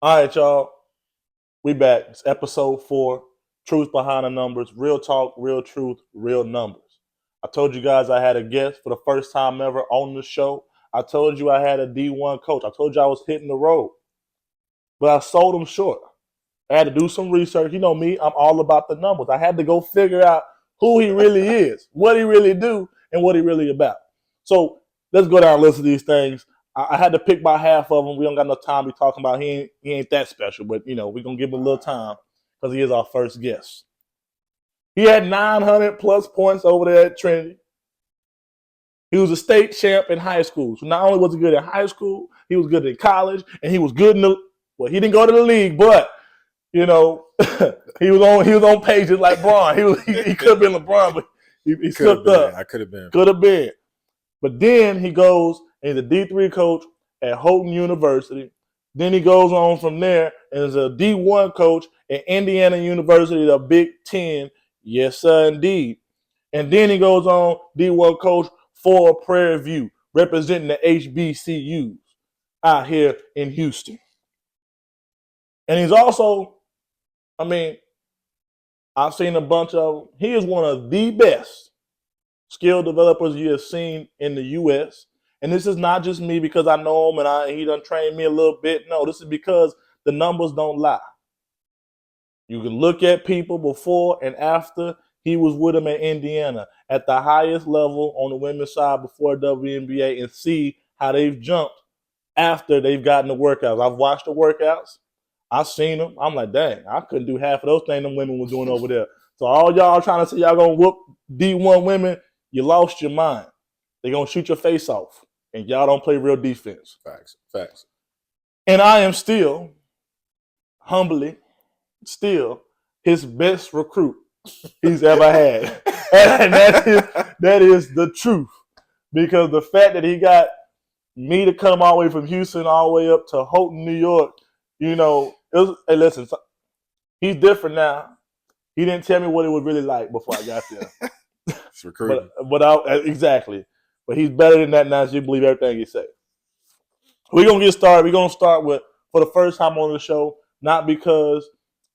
All right, y'all. We back. It's episode 4. Truth behind the numbers. Real talk, real truth, real numbers. I told you guys I had a guest for the first time ever on the show. I told you I had a D1 coach. I told you I was hitting the road. But I sold him short. I had to do some research. You know me, I'm all about the numbers. I had to go figure out who he really is, what he really do, and what he really about. So let's go down and listen to these things. I had to pick by half of them. We don't got enough time to be talking about. He ain't that special, but we're gonna give him a little time because he is our first guest. He had 900 plus points over there at Trinity. He was a state champ in high school. So not only was he good in high school, he was good in college, and he was good in he didn't go to the league, but he was on pages like Bron. He could have been LeBron, but he slipped up. I could have been. Could have been. But then he goes and he's a D3 coach at Houghton University. Then he goes on from there and is a D1 coach at Indiana University, the Big Ten. Yes, sir, indeed. And then he goes on D1 coach for Prairie View, representing the HBCUs out here in Houston. And he's also, I've seen a bunch of them. He is one of the best skill developers you have seen in the U.S. And this is not just me because I know him and he done trained me a little bit. No, this is because the numbers don't lie. You can look at people before and after he was with him at Indiana at the highest level on the women's side before WNBA and see how they've jumped after they've gotten the workouts. I've watched the workouts. I've seen them. I'm like, dang, I couldn't do half of those things them women were doing over there. So all y'all trying to say y'all going to whoop D1 women, you lost your mind. They're going to shoot your face off. And y'all don't play real defense. Facts. And I am still, humbly, his best recruit he's ever had. And that is the truth. Because the fact that he got me to come all the way from Houston all the way up to Houghton, New York, hey, listen, he's different now. He didn't tell me what it was really like before I got there. It's recruiting. Exactly. But he's better than that now, so you believe everything he says. We're going to get started. We're going to start with, for the first time on the show, not because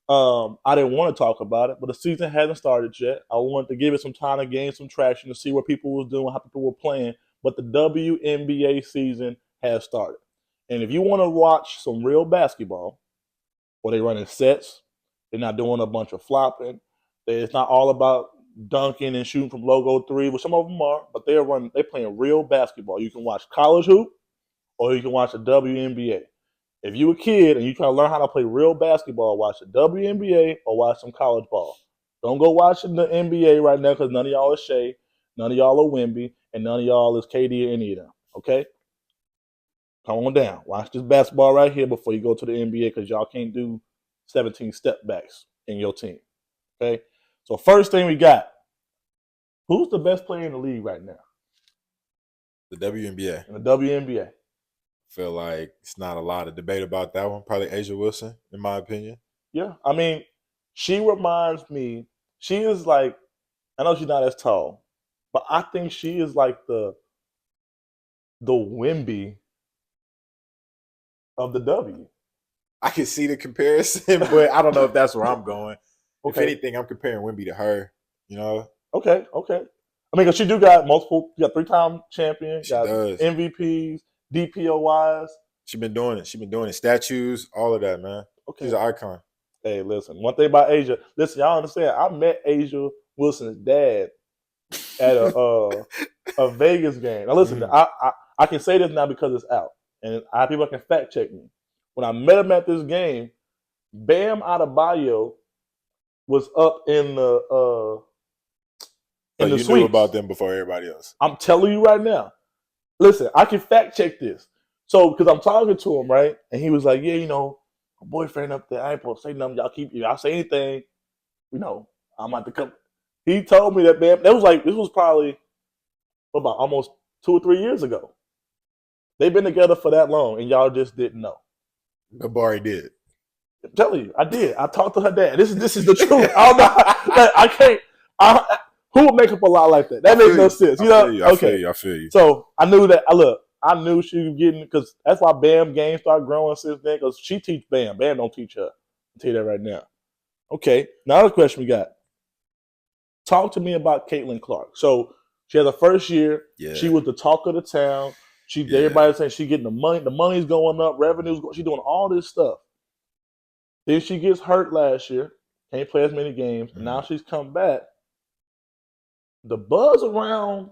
I didn't want to talk about it, but the season hasn't started yet. I wanted to give it some time to gain some traction to see what people was doing, how people were playing. But the WNBA season has started. And if you want to watch some real basketball, where they're running sets, they're not doing a bunch of flopping, it's not all about dunking and shooting from logo 3, which some of them are, but they're playing real basketball. You can watch college hoop or you can watch the WNBA. If you a kid and you try to learn how to play real basketball, watch the WNBA or watch some college ball. Don't go watching the NBA right now because none of y'all is Shea, none of y'all are Wemby, and none of y'all is KD or any of them, okay? Come on down. Watch this basketball right here before you go to the NBA because y'all can't do 17 step backs in your team, okay? So first thing we got, who's the best player in the league right now? The WNBA. In the WNBA. I feel like it's not a lot of debate about that one. Probably Asia Wilson, in my opinion. Yeah. She reminds me, she is like, I know she's not as tall, but I think she is like the Wemby of the W. I can see the comparison, but I don't know if that's where I'm going. Okay. If anything, I'm comparing Wemby to her, Okay. Because she do got multiple, you got 3-time champion, she got does. MVPs, DPOYs. She been doing it. Statues, all of that, man. Okay. She's an icon. Hey, listen, one thing about Asia, y'all understand, I met Asia Wilson's dad at a Vegas game. Now listen, I can say this now because it's out, and I have people that can fact check me. When I met him at this game, Bam Adebayo was up in the you suites. knew about them before everybody else. I'm telling you right now. Listen, I can fact check this. So, because I'm talking to him, right? And he was like, yeah, my boyfriend up there, I ain't supposed to say nothing. Y'all say anything, I'm about to come. He told me that, Bam, this was probably about almost 2 or 3 years ago. They've been together for that long, and y'all just didn't know. Nobody did. I'm telling you, I did. I talked to her dad. This is the truth. I don't know. I can't. Who would make up a lie like that? That makes no sense. I feel you. I feel you. So I knew that. Look, I knew she was getting, because that's why Bam game started growing since then, because she teach Bam. Bam don't teach her. I'll tell you that right now. Okay, now the question we got. Talk to me about Caitlin Clark. So she had the first year. Yeah. She was the talk of the town. Everybody saying she getting the money. The money's going up. Revenue's going. She's doing all this stuff. Then she gets hurt last year. Can't play as many games. And now she's come back. The buzz around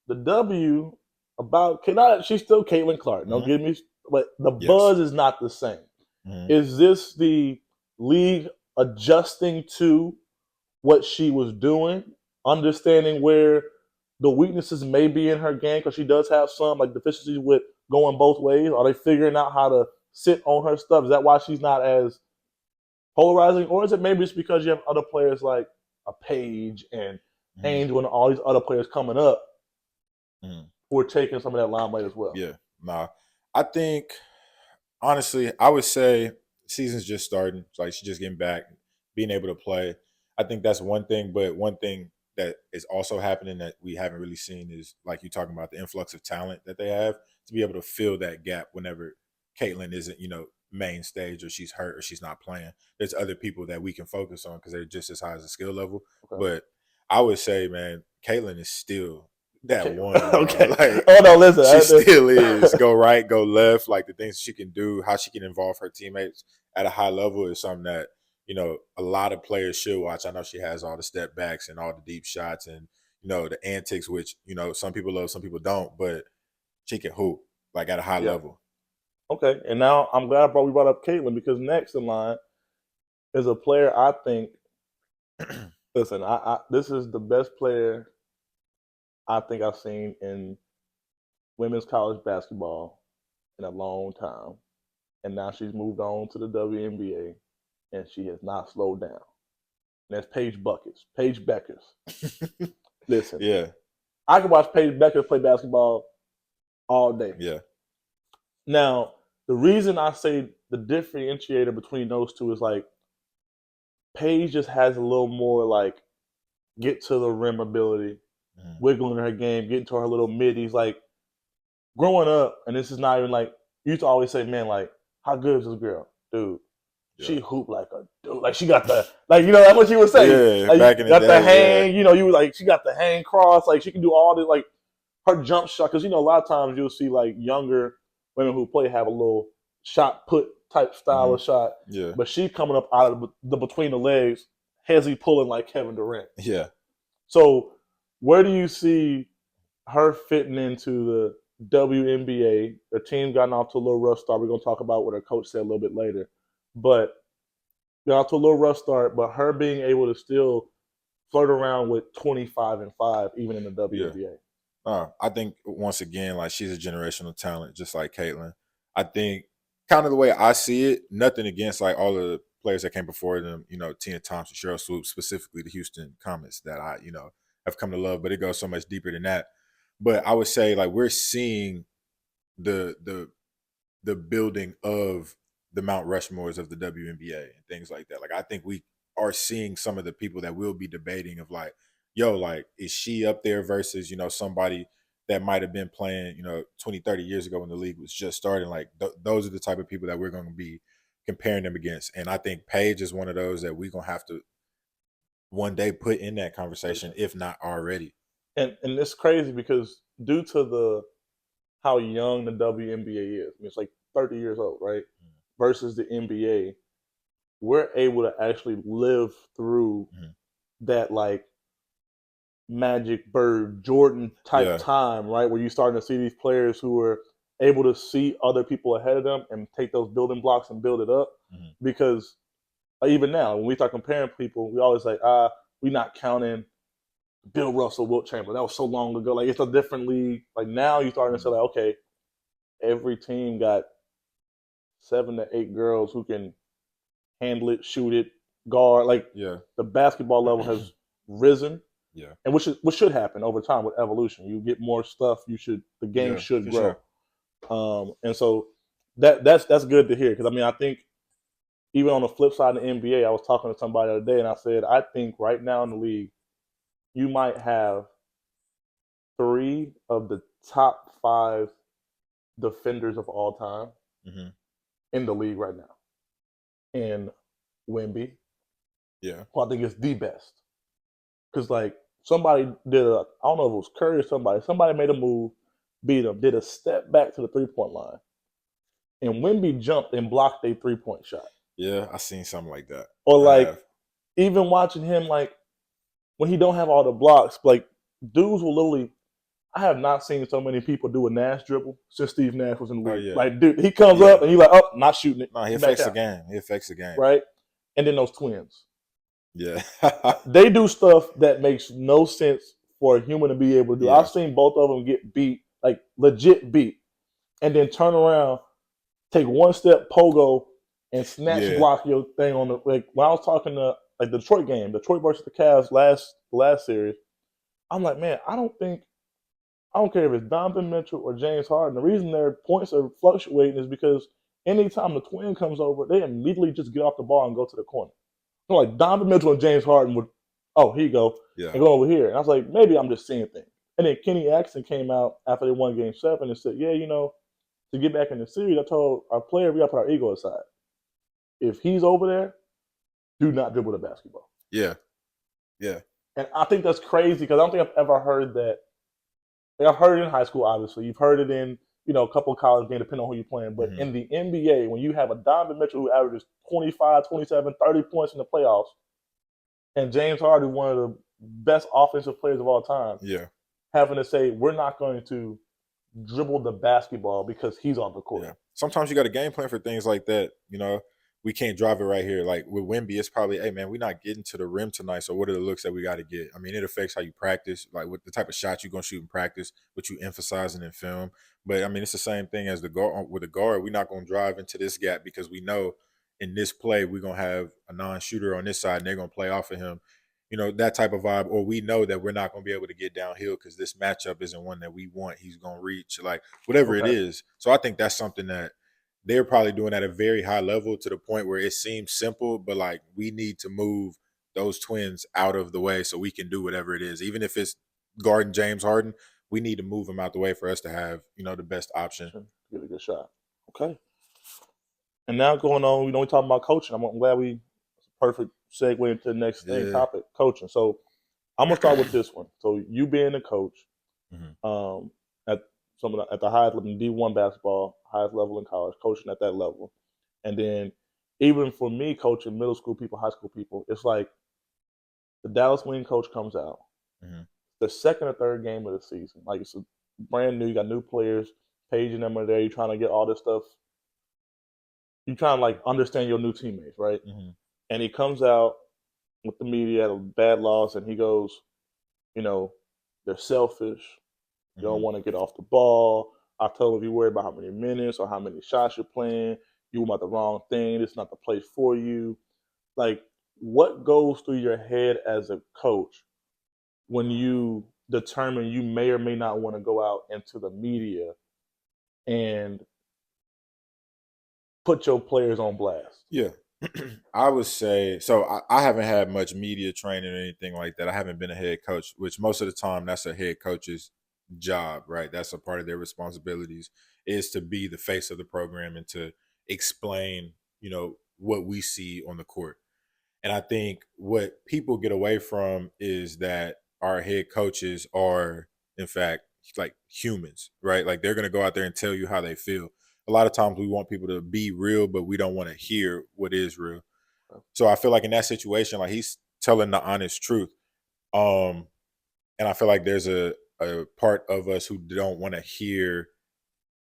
the W about she's still Caitlin Clark. Don't get me, but the buzz is not the same. Is this the league adjusting to what she was doing, understanding where the weaknesses may be in her game, because she does have some like deficiencies with going both ways? Are they figuring out how to sit on her stuff? Is that why she's not as polarizing, or is it maybe just because you have other players like a Paige and Angel and all these other players coming up who are taking some of that limelight as well? Yeah, nah. I think honestly, I would say season's just starting. Like she's just getting back, being able to play. I think that's one thing, but one thing that is also happening that we haven't really seen is, like you talking about, the influx of talent that they have to be able to fill that gap whenever Caitlin isn't, main stage, or she's hurt, or she's not playing. There's other people that we can focus on because they're just as high as the skill level. Okay. But I would say, man, Caitlin is still that one. Okay. Like, oh no, listen, she still is. Go right, go left. Like the things she can do, how she can involve her teammates at a high level is something that a lot of players should watch. I know she has all the step backs and all the deep shots and the antics, which some people love, some people don't, but she can hoop like at a high level. Okay, and now I'm glad we brought up Caitlin, because next in line is a player I think. Listen, this is the best player I think I've seen in women's college basketball in a long time, and now she's moved on to the WNBA, and she has not slowed down. And that's Paige Beckers. Listen, yeah, I can watch Paige Beckers play basketball all day. Yeah. Now, the reason I say the differentiator between those two is like Paige just has a little more like get to the rim ability, wiggling her game, getting to her little middies. Like growing up, and this is not even like, you used to always say, man, like, how good is this girl? Dude, she hooped like a dude. Like she got the, like, that's what she would say. Yeah, like, back in the got day, the hang, you were like, she got the hang cross. Like she can do all this, like her jump shot. Because, a lot of times you'll see like younger women who play have a little shot put type style of shot. Yeah. But she coming up out of the between the legs, hezzy pulling like Kevin Durant. Yeah. So where do you see her fitting into the WNBA? The team gotten off to a little rough start. We're going to talk about what her coach said a little bit later. But got off to a little rough start, but her being able to still flirt around with 25-5, even in the WNBA. I think, once again, like, she's a generational talent, just like Caitlin. I think kind of the way I see it, nothing against like all of the players that came before them, Tina Thompson, Cheryl Swoops, specifically the Houston Comets that I, have come to love, but it goes so much deeper than that. But I would say, like, we're seeing the building of the Mount Rushmores of the WNBA and things like that. Like, I think we are seeing some of the people that we'll be debating of like, yo, like, is she up there versus, somebody that might have been playing, 20, 30 years ago when the league was just starting. Like, those are the type of people that we're going to be comparing them against. And I think Paige is one of those that we're going to have to one day put in that conversation, if not already. And it's crazy because due to how young the WNBA is, it's like 30 years old, right? Versus the NBA, we're able to actually live through that like Magic Bird Jordan type time, right? Where you're starting to see these players who are able to see other people ahead of them and take those building blocks and build it up. Because even now, when we start comparing people, we always like, we're not counting Bill Russell, Wilt Chamberlain. That was so long ago. Like, it's a different league. Like, now you're starting to say, like, okay, every team got 7 to 8 girls who can handle it, shoot it, guard. Like, the basketball level has risen. Yeah. And which should happen over time with evolution. You get more stuff, the game should grow. Sure. And so that's good to hear. Because, I think even on the flip side of the NBA, I was talking to somebody the other day, and I said, I think right now in the league, you might have 3 of the top 5 defenders of all time Mm-hmm. in the league right now. And Wemby, Yeah. who I think is the best. Because, like, somebody did a, I don't know if it was Curry or somebody made a move, beat him, did a step back to the 3-point line. And Wemby jumped and blocked a 3-point shot. Yeah, I seen something like that. Or, I like, have. even watching him, like, when he don't have all the blocks, like, dudes will literally, I have not seen so many people do a Nash dribble since Steve Nash was in the Oh league. yeah. Like, dude, he comes Yeah. up and he's like, oh, not shooting it. No, he Back affects the out. game. He affects the game. Right? And then those twins. Yeah. They do stuff that makes no sense for a human to be able to do. Yeah. I've seen both of them get beat, like legit beat, and then turn around, take one step pogo, and snatch Yeah. block your thing on the, like, when I was talking to, like, the Detroit game, Detroit versus the Cavs last series. I'm like, man, I don't care if it's Donovan Mitchell or James Harden. The reason their points are fluctuating is because anytime the twin comes over, they immediately just get off the ball and go to the corner. So, like, Donovan Mitchell and James Harden would, oh, here you go, Yeah. and go over here. And I was like, maybe I'm just seeing things. And then Kenny Atkinson came out after they won Game 7 and said, yeah, to get back in the series, I told our player we got to put our ego aside. If he's over there, do not dribble the basketball. Yeah. Yeah. And I think that's crazy because I don't think I've ever heard that. Like, I've heard it in high school, obviously. You've heard it in, a couple of college games, depending on who you're playing. But in the NBA, when you have a Donovan Mitchell who averages 25, 27, 30 points in the playoffs, and James Harden, one of the best offensive players of all time, Yeah. having to say, we're not going to dribble the basketball because he's on the court. Yeah. Sometimes you got a game plan for things like that. We can't drive it right here. Like with Wemby, it's probably, hey man, we're not getting to the rim tonight. So what are the looks that we got to get? I mean, it affects how you practice, like what the type of shots you're gonna shoot in practice, what you emphasizing in film. But I mean, it's the same thing as the guard with the guard. We're not gonna drive into this gap because we know in this play we're gonna have a non-shooter on this side and they're gonna play off of him. That type of vibe, or we know that we're not going to be able to get downhill because this matchup isn't one that we want. He's going to reach, like whatever it is. So I think that's something that they're probably doing at a very high level to the point where it seems simple, but like we need to move those twins out of the way so we can do whatever it is. Even if it's guarding James Harden, we need to move him out the way for us to have, the best option. Get a good shot. Okay. And now going on, we talking about coaching. I'm glad perfect segue into the next thing, topic, coaching. So I'm gonna start with this one. So you being a coach, at at the highest level, D1 basketball, highest level in college, coaching at that level, and then even for me coaching middle school people, high school people, it's like the Dallas Wing coach comes out, the second or third game of the season, like it's brand new, you got new players, Paige and them are there, you're trying to get all this stuff, you're trying to like understand your new teammates, right? And he comes out with the media at a bad loss, and he goes, they're selfish. You don't want to get off the ball. I told him if you worry about how many minutes or how many shots you're playing, you're about the wrong thing. It's not the place for you. Like, what goes through your head as a coach when you determine you may or may not want to go out into the media and put your players on blast? Yeah. I would say so. I haven't had much media training or anything like that. I haven't been a head coach, which most of the time that's a head coach's job, right? That's a part of their responsibilities is to be the face of the program and to explain, what we see on the court. And I think what people get away from is that our head coaches are, in fact, like humans, right? Like they're going to go out there and tell you how they feel. A lot of times we want people to be real, but we don't want to hear what is real. So I feel like in that situation, like he's telling the honest truth. And I feel like there's a part of us who don't want to hear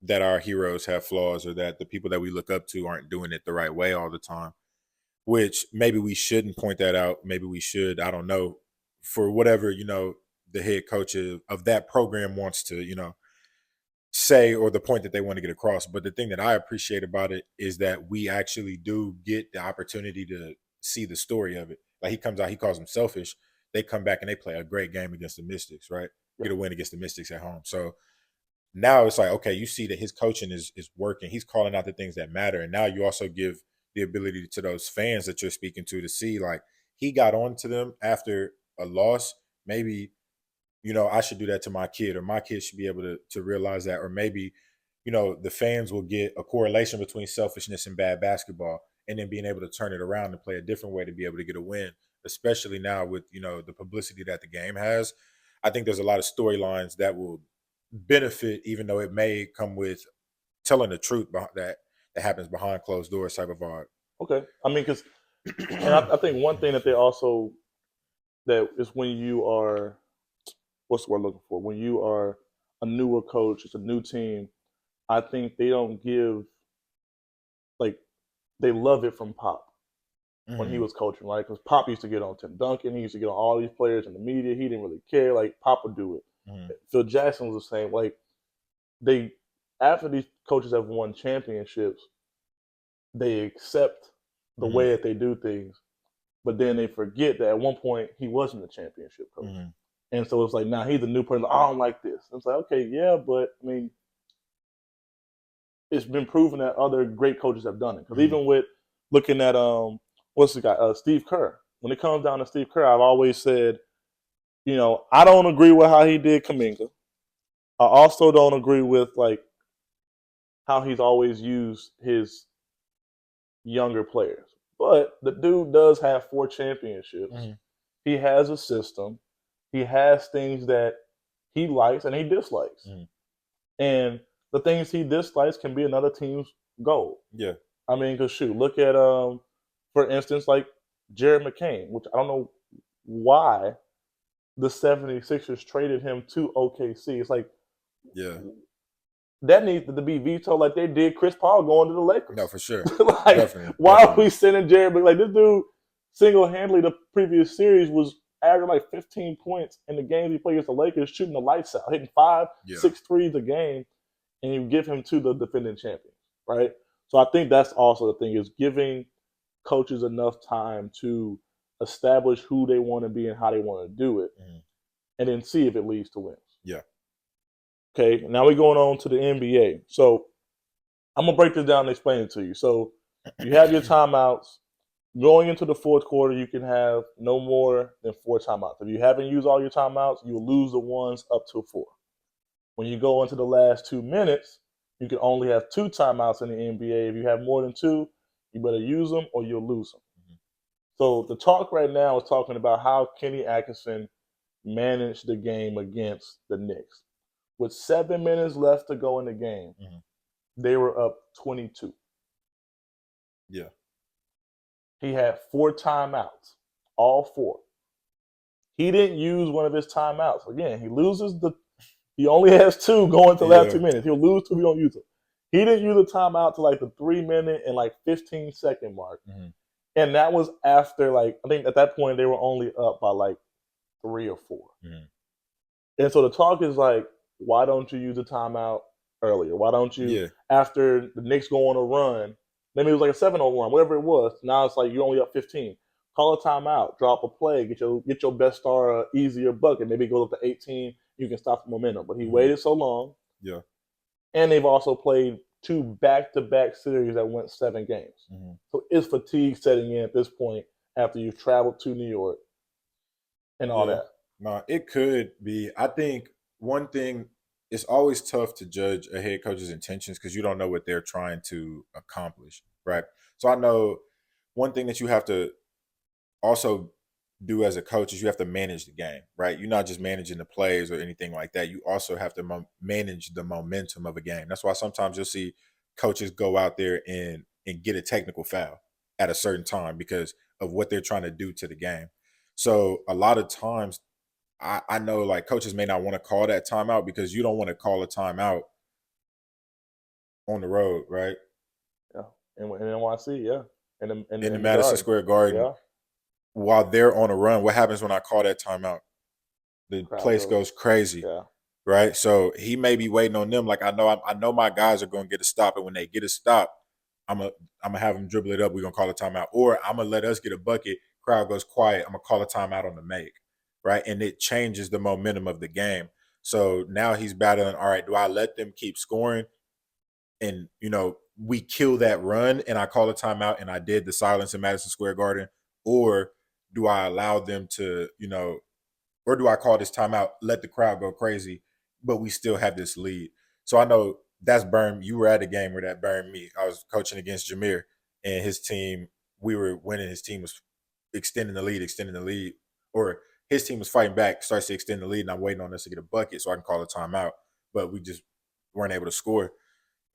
that our heroes have flaws or that the people that we look up to aren't doing it the right way all the time, which maybe we shouldn't point that out. Maybe we should, I don't know, for whatever, the head coach of that program wants to, say or the point that they want to get across. But the thing that I appreciate about it is that we actually do get the opportunity to see the story of it. Like he comes out, he calls them selfish. They come back and they play a great game against the Mystics, right? Get a win against the Mystics at home. So now it's like, okay, you see that his coaching is working. He's calling out the things that matter. And now you also give the ability to those fans that you're speaking to see like he got on to them after a loss. Maybe, I should do that to my kid, or my kid should be able to realize that, or maybe the fans will get a correlation between selfishness and bad basketball, and then being able to turn it around and play a different way to be able to get a win, especially now with, the publicity that the game has. I think there's a lot of storylines that will benefit, even though it may come with telling the truth that happens behind closed doors type of vibe. Okay, I mean, because and I think one thing that they also that is when you are what's the word I'm looking for when you are a newer coach, it's a new team. I think they don't give like they love it from Pop when he Mhm. was coaching, right? Because Pop used to get on Tim Duncan, he used to get on all these players in the media. He didn't really care. Like Pop would do Mhm. it. Phil Jackson was the same. Like they after these coaches have won championships, they accept the Mhm. way that they do things, but then they forget that at one point he wasn't a championship coach. Mhm. And so it's like now he's a new person. I don't like this. And it's like, okay, yeah, but I mean, it's been proven that other great coaches have done it. Because Mhm. even with looking at what's the guy, Steve Kerr. When it comes down to Steve Kerr, I've always said, I don't agree with how he did Kaminga. I also don't agree with like how he's always used his younger players. But the dude does have 4 championships. Mhm. He has a system. He has things that he likes and he dislikes. Mhm. And the things he dislikes can be another team's goal. Yeah. I mean, because shoot, look at for instance, like Jared McCain, which I don't know why the 76ers traded him to OKC. It's like Yeah. that needs to be vetoed like they did Chris Paul going to the No, Lakers. for sure. Like, Definitely. why are Definitely. we sending Jared? Like this dude single handedly the previous series was averaging like 15 points in the games he played against the Lakers, shooting the lights out, hitting five, Yeah. 6 threes a game, and you give him to the defending champions, right? So I think that's also the thing is giving coaches enough time to establish who they want to be and how they want to do it, Mhm. and then see if it leads to wins. Yeah. Okay, now we're going on to the NBA. So I'm gonna break this down and explain it to you. So you have your timeouts. Going into the fourth quarter, you can have no more than 4 timeouts. If you haven't used all your timeouts, you will lose the ones up to 4. When you go into the last 2 minutes, you can only have 2 timeouts in the NBA. If you have more than 2, you better use them or you'll lose them. Mhm. So the talk right now is talking about how Kenny Atkinson managed the game against the Knicks. With 7 minutes left to go in the game, Mhm. they were up 22. Yeah. He had 4 timeouts, all 4. He didn't use one of his timeouts. Again, he only has 2 going to the last Yeah. 2 minutes. He'll lose 2 if you don't use them. He didn't use a timeout to like the 3 minute and like 15-second mark. Mhm. And that was after like I think at that point they were only up by like 3 or 4. Mhm. And so the talk is like, why don't you use a timeout earlier? Why don't you, Yeah. after the Knicks go on a run, maybe it was like a 7-0 run, whatever it was. Now it's like you're only up 15. Call a timeout, drop a play, get your best star easier bucket. Maybe it goes up to 18. You can stop the momentum. But he Mhm. waited so long, Yeah. and they've also played 2 back-to-back series that went 7 games. Mhm. So is fatigue setting in at this point after you've traveled to New York and all Yeah. that? No, it could be. I think one thing, it's always tough to judge a head coach's intentions because you don't know what they're trying to accomplish, right? So I know one thing that you have to also do as a coach is you have to manage the game, right? You're not just managing the plays or anything like that. You also have to manage the momentum of a game. That's why sometimes you'll see coaches go out there and get a technical foul at a certain time because of what they're trying to do to the game. So a lot of times I know like coaches may not want to call that timeout because you don't want to call a timeout on the road, right? Yeah. In NYC, yeah. In the In the Madison Garden. Square Garden Yeah. while they're on a run. What happens when I call that timeout? The Crowd place goes. goes crazy, Yeah. right? So he may be waiting on them. Like I know my guys are going to get a stop, and when they get a stop, I'm gonna have them dribble it up. We're gonna call a timeout, or I'm gonna let us get a bucket. Crowd goes quiet. I'm gonna call a timeout on the make, right? And it changes the momentum of the game. So now he's battling. All right, do I let them keep scoring, and we kill that run, and I call a timeout, and I did the silence in Madison Square Garden, or do I allow them to or do I call this timeout, let the crowd go crazy, but we still have this lead? So I know that's burned. You were at a game where that burned me. I was coaching against Jameer and his team. We were winning. His team was extending the lead, or his team was fighting back, starts to extend the lead, and I'm waiting on us to get a bucket so I can call a timeout. But we just weren't able to score.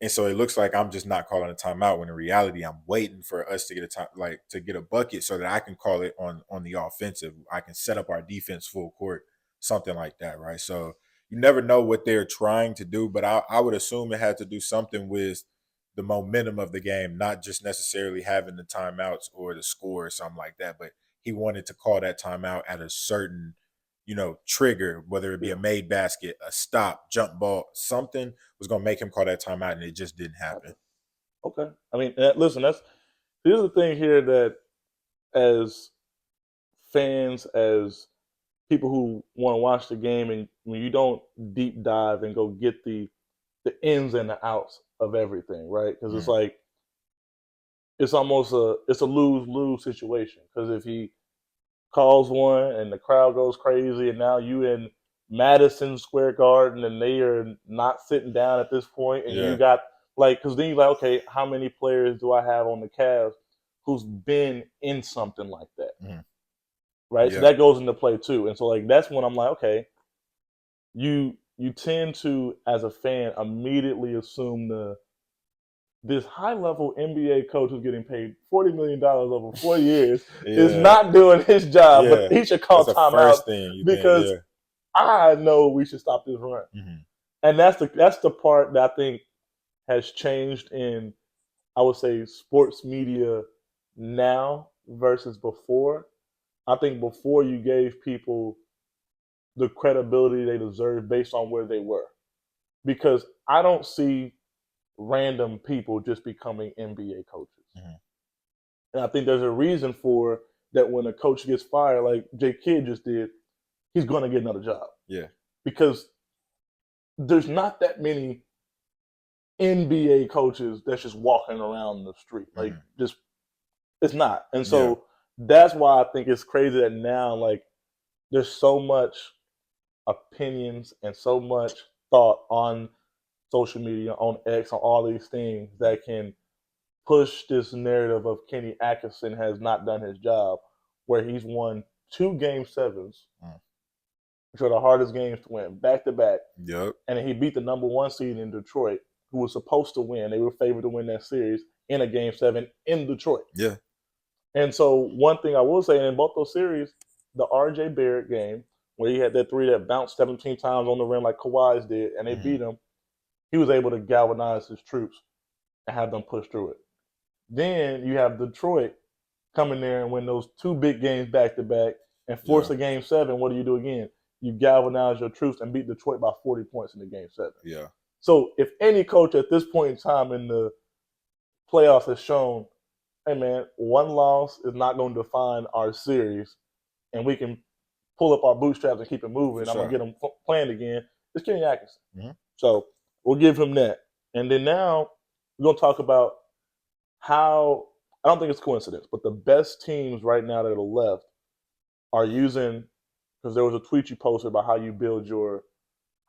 And so it looks like I'm just not calling a timeout when in reality I'm waiting for us to get a time, like to get a bucket so that I can call it on the offensive. I can set up our defense full court, something like that, right? So you never know what they're trying to do, but I would assume it had to do something with the momentum of the game, not just necessarily having the timeouts or the score or something like that, but he wanted to call that timeout at a certain, trigger, whether it be a made basket, a stop, jump ball, something was going to make him call that timeout, and it just didn't happen. Okay. I mean, listen, here's the thing here that as fans, as people who want to watch the game, and when you don't deep dive and go get the ins and the outs of everything, right? Because it's like it's almost a lose-lose situation. Because if he calls one and the crowd goes crazy, and now you in Madison Square Garden and they are not sitting down at this point, and you got because then you're like, okay, how many players do I have on the Cavs who's been in something like that, right? So that goes into play too, and so like that's when I'm like, okay, you tend to as a fan immediately assume this high-level NBA coach who's getting paid $40 million over 4 years is not doing his job, but he should call timeout because I know we should stop this run. And that's the part that I think has changed in, I would say, sports media now versus before. I think before you gave people the credibility they deserve based on where they were. Because I don't see random people just becoming NBA coaches. And I think there's a reason for that when a coach gets fired, like Jay Kidd just did, he's going to get another job. Yeah. Because there's not that many NBA coaches that's just walking around the street. Like, just, it's not. And so that's why I think it's crazy that now, like, there's so much opinions and so much thought on social media, on X, on all these things that can push this narrative of Kenny Atkinson has not done his job, where he's won 2 Game 7s, which are the hardest games to win, back to back. Yep. And he beat the number 1 seed in Detroit, who was supposed to win. They were favored to win that series in a Game 7 in Detroit. Yeah. And so one thing I will say, and in both those series, the R.J. Barrett game, where he had that 3 that bounced 17 times on the rim like Kawhi's did, and they beat him, he was able to galvanize his troops and have them push through it. Then you have Detroit coming there and win those 2 big games back to back and force a Game 7. What do you do again? You galvanize your troops and beat Detroit by 40 points in the Game 7. Yeah. So if any coach at this point in time in the playoffs has shown, hey man, one loss is not going to define our series, and we can pull up our bootstraps and keep it moving, I'm going to get them playing again, it's Kenny Atkinson. So we'll give him that. And then now we're going to talk about how, I don't think it's coincidence, but the best teams right now that are left are using, because there was a tweet you posted about how you built your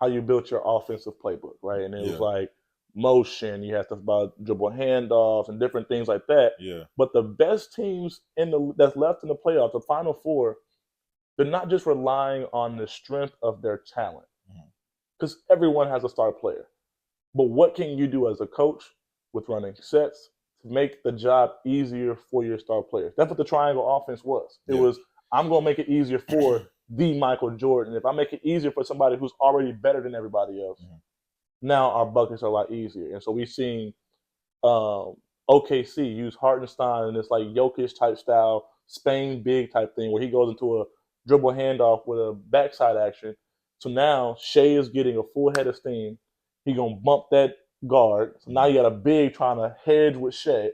offensive playbook, right? And it was like motion, you have to about dribble handoffs and different things like that. Yeah. But the best teams that's left in the playoffs, the Final Four, they're not just relying on the strength of their talent, because everyone has a star player. But what can you do as a coach with running sets to make the job easier for your star players? That's what the triangle offense was. It was, I'm going to make it easier for the Michael Jordan. If I make it easier for somebody who's already better than everybody else, now our buckets are a lot easier. And so we've seen OKC use Hartenstein in this like Jokic type style, Spain big type thing where he goes into a dribble handoff with a backside action. So now Shea is getting a full head of steam. He's going to bump that guard. So now you got a big trying to hedge with Shea.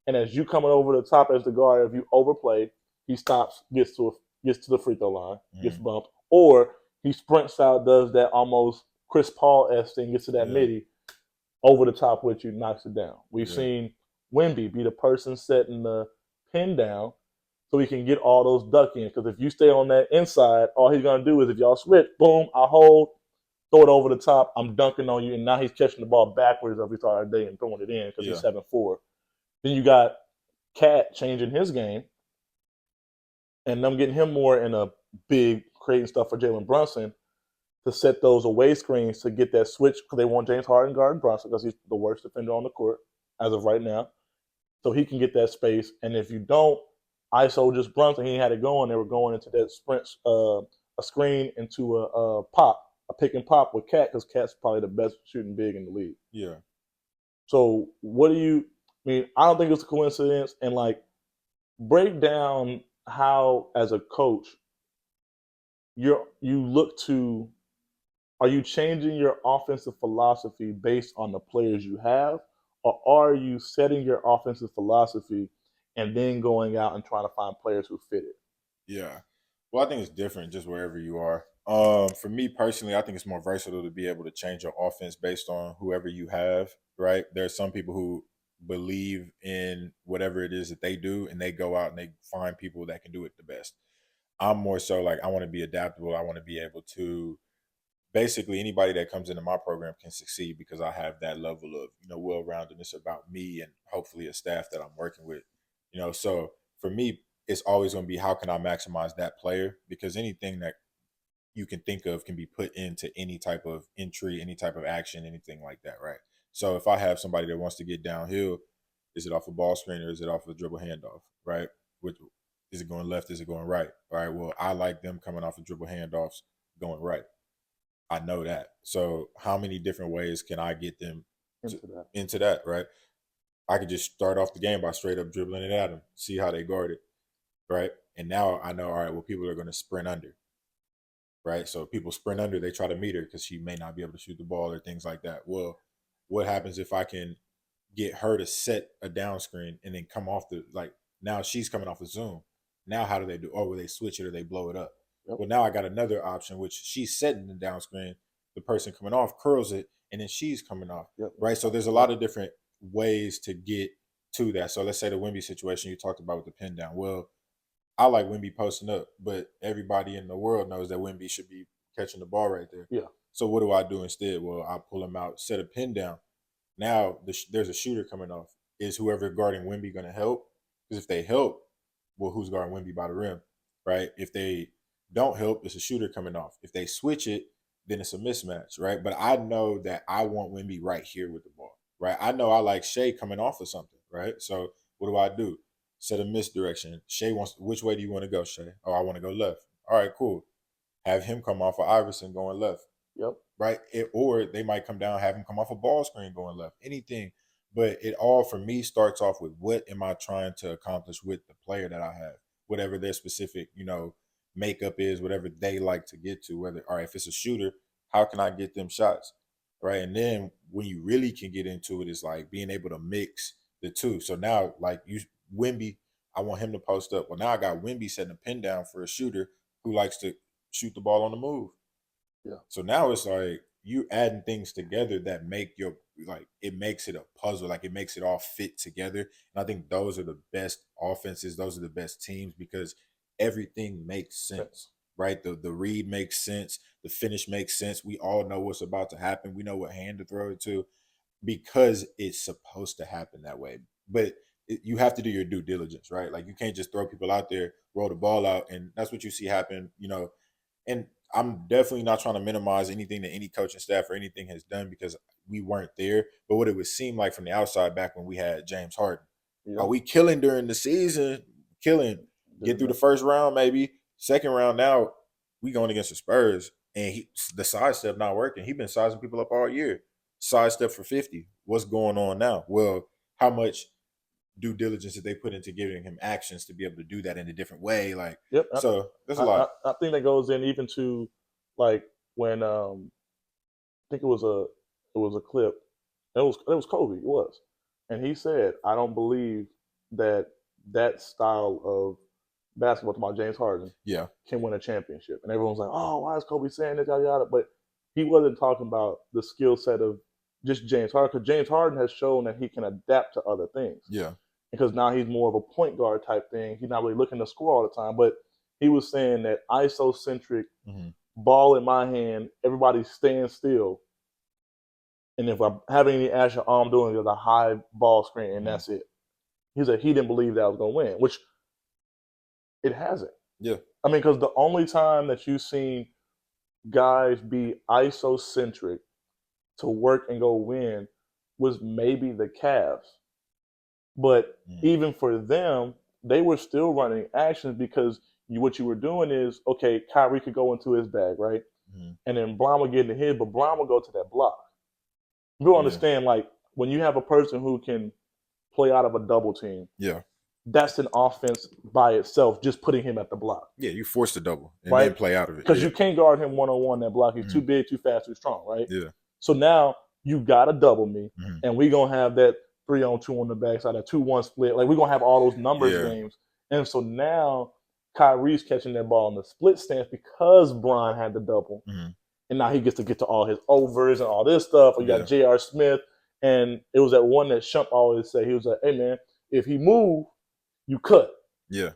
And as you coming over the top as the guard, if you overplay, he stops, gets to the free throw line, gets bumped. Or he sprints out, does that almost Chris Paul-esque thing, gets to that midi, over the top with you, knocks it down. We've seen Wemby be the person setting the pin down so he can get all those duck ins. Because if you stay on that inside, all he's going to do is if y'all switch, boom, I hold, throw it over the top. I'm dunking on you, and now he's catching the ball backwards every other day and throwing it in because he's 7'4". Then you got Cat changing his game, and them getting him more in a big creating stuff for Jalen Brunson to set those away screens to get that switch because they want James Harden guarding Brunson because he's the worst defender on the court as of right now. So he can get that space. And if you don't, ISO just Brunson, he had it going. They were going into that sprint, a screen into a pop, a pick and pop with Cat because Cat's probably the best shooting big in the league. Yeah. So what do you I mean? I don't think it's a coincidence. And like, break down how, as a coach, you look to. Are you changing your offensive philosophy based on the players you have, or are you setting your offensive philosophy and then going out and trying to find players who fit it? Yeah. Well, I think it's different just wherever you are. For me personally, I think it's more versatile to be able to change your offense based on whoever you have, right? There are some people who believe in whatever it is that they do and they go out and they find people that can do it the best. I'm more so like I want to be adaptable. I want to be able to basically anybody that comes into my program can succeed because I have that level of, well-roundedness about me and hopefully a staff that I'm working with. So for me, it's always going to be how can I maximize that player because anything that you can think of can be put into any type of entry, any type of action, anything like that, right? So if I have somebody that wants to get downhill, is it off a ball screen or is it off a dribble handoff, right? Which is it going left? Is it going right? All right. Well, I like them coming off of dribble handoffs going right. I know that. So how many different ways can I get them into that, right? I could just start off the game by straight up dribbling it at them, see how they guard it, right? And now I know, all right, well, people are going to sprint under, right? So people sprint under, they try to meet her because she may not be able to shoot the ball or things like that. Well, what happens if I can get her to set a down screen and then come off now she's coming off a zoom. Now how do they do? Oh, will they switch it or they blow it up? Yep. Well, now I got another option, which she's setting the down screen. The person coming off curls it, and then she's coming off, right? So there's a lot of different ways to get to that. So let's say the Wemby situation you talked about with the pin down. Well, I like Wemby posting up, but everybody in the world knows that Wemby should be catching the ball right there. Yeah. So what do I do instead? Well, I pull him out, set a pin down. Now there's a shooter coming off. Is whoever guarding Wemby going to help? Because if they help, well, who's guarding Wemby by the rim, right? If they don't help, it's a shooter coming off. If they switch it, then it's a mismatch, right? But I know that I want Wemby right here with the ball, right? I know I like Shea coming off of something, right? So what do? Set a misdirection. Shea wants, which way do you want to go, Shea? Oh, I want to go left. All right, cool. Have him come off of Iverson going left. Yep. Right? Or they might come down, have him come off a ball screen going left. Anything. But it all, for me, starts off with what am I trying to accomplish with the player that I have? Whatever their specific, makeup is, whatever they like to get to. Whether, all right, if it's a shooter, how can I get them shots? Right? And then when you really can get into it, is like being able to mix the two. So now, like Wemby, I want him to post up. Well, now I got Wemby setting a pin down for a shooter who likes to shoot the ball on the move. Yeah. So now it's like you adding things together that make it makes it a puzzle, like it makes it all fit together. And I think those are the best offenses, those are the best teams because everything makes sense, right? The read makes sense, the finish makes sense. We all know what's about to happen. We know what hand to throw it to because it's supposed to happen that way. But you have to do your due diligence, right? Like you can't just throw people out there, roll the ball out, and that's what you see happen, and I'm definitely not trying to minimize anything that any coaching staff or anything has done because we weren't there. But what it would seem like from the outside back when we had James Harden. Yep. Are we killing during the season? Killing. Get through the first round, maybe. Second round now, we going against the Spurs. And the sidestep not working. He's been sizing people up all year. Sidestep for 50. What's going on now? Well, how much due diligence that they put into giving him actions to be able to do that in a different way. Like, so there's a lot. I think that goes in even to like when I think it was a clip. It was Kobe. It was, and he said, "I don't believe that style of basketball, to my James Harden, can win a championship." And everyone's like, "Oh, why is Kobe saying this?" Yada yada. But he wasn't talking about the skill set of just James Harden because James Harden has shown that he can adapt to other things. Yeah. Because now he's more of a point guard type thing. He's not really looking to score all the time. But he was saying that ISO-centric ball in my hand, everybody stand still. And if I'm having any action, all I'm doing is a high ball screen, and that's it. He said he didn't believe that I was going to win, which it hasn't. Yeah. I mean, because the only time that you've seen guys be isocentric to work and go win was maybe the Cavs. But even for them, they were still running actions because what you were doing is, okay, Kyrie could go into his bag, right? And then Brown would get into his, but Brown would go to that block. You understand, like, when you have a person who can play out of a double team, that's an offense by itself, just putting him at the block. Yeah, you force the double and right? then play out of it. Because you can't guard him one-on-one that block. He's too big, too fast, too strong, right? Yeah. So now you got to double me, and we're going to have that 3-on-2 on the backside, that 2-1 split. Like, we're going to have all those numbers games. And so now Kyrie's catching that ball in the split stance because Bron had the double. And now he gets to get to all his overs and all this stuff. You got J.R. Smith. And it was that one that Shump always said. He was like, hey, man, if he move, you cut. Yeah.